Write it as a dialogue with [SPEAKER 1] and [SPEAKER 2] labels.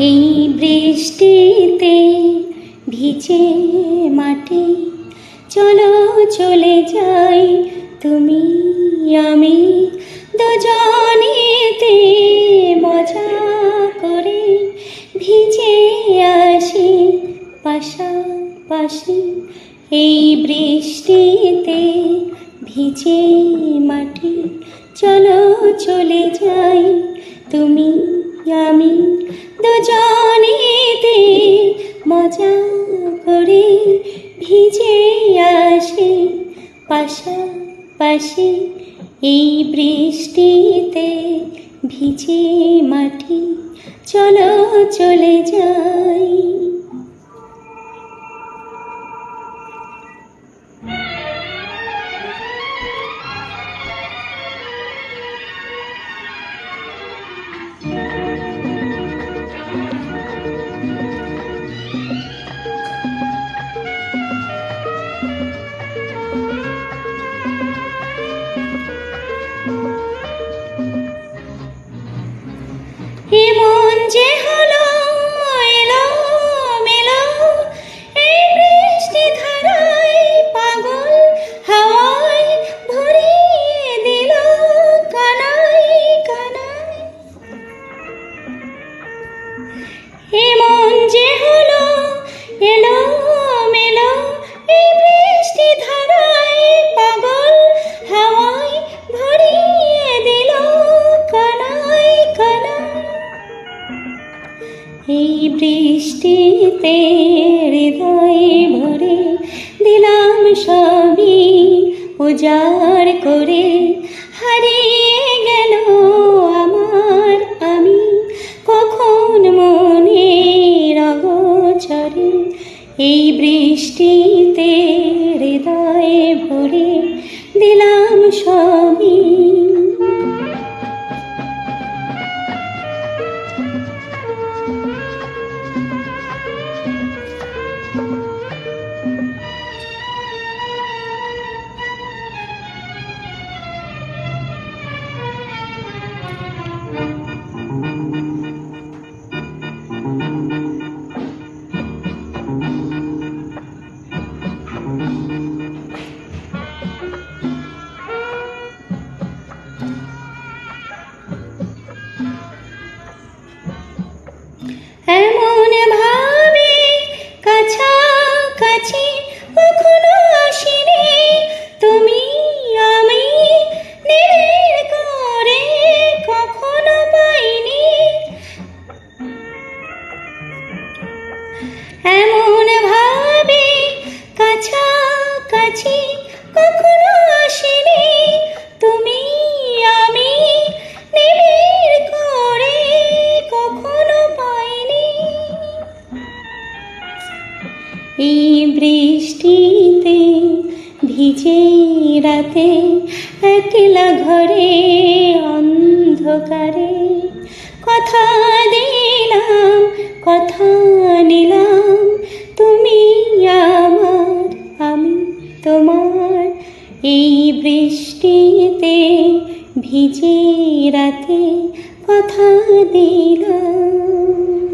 [SPEAKER 1] এই বৃষ্টিতে ভিজে মাটি চলো চলে যাই তুমি আমি দুজনেতে মজা করে ভিজে আসি পাশাপাশি। এই বৃষ্টিতে ভিজে মাটি চলো চলে যাই তুমি আমি দুজনেতে মজা করে ভিজে আসি পাশাপাশি। এই বৃষ্টিতে ভিজে মাটি চলো চলে যাই। এমন যে হলো এলোমেলো এই বৃষ্টি ধারায় পাগল হাওয়ায় ভরিয়ে দিল কানায় কানায়। এমন যে হলো এলোমেলো এই বৃষ্টি ধারায় পাগল হাওয়ায় ভরিয়ে দিল কানায় কানায়। এই বৃষ্টিতে হৃদয় ভরে দিলাম সবই উজাড় করে হারিয়ে গেল আমার আমি কখন মনের অগোচরে। এই বৃষ্টিতে হৃদয় ভরে দিলাম সবই। এমন ভাবে কাছাকাছি কখনো আসিনি তুমি আমি নীড়ের করে কখনো পাইনি। এমন ভাবে কাছাকাছি কখনো আসিনি তুমি আমি নীড়ের করে কখনো পাইনি। এই বৃষ্টিতে ভিজে রাতে একলা ঘরে অন্ধকারে কথা দিলাম কথা নিলাম তুমি আমার আমি তোমার। এই বৃষ্টিতে ভিজে রাতে কথা দিলাম।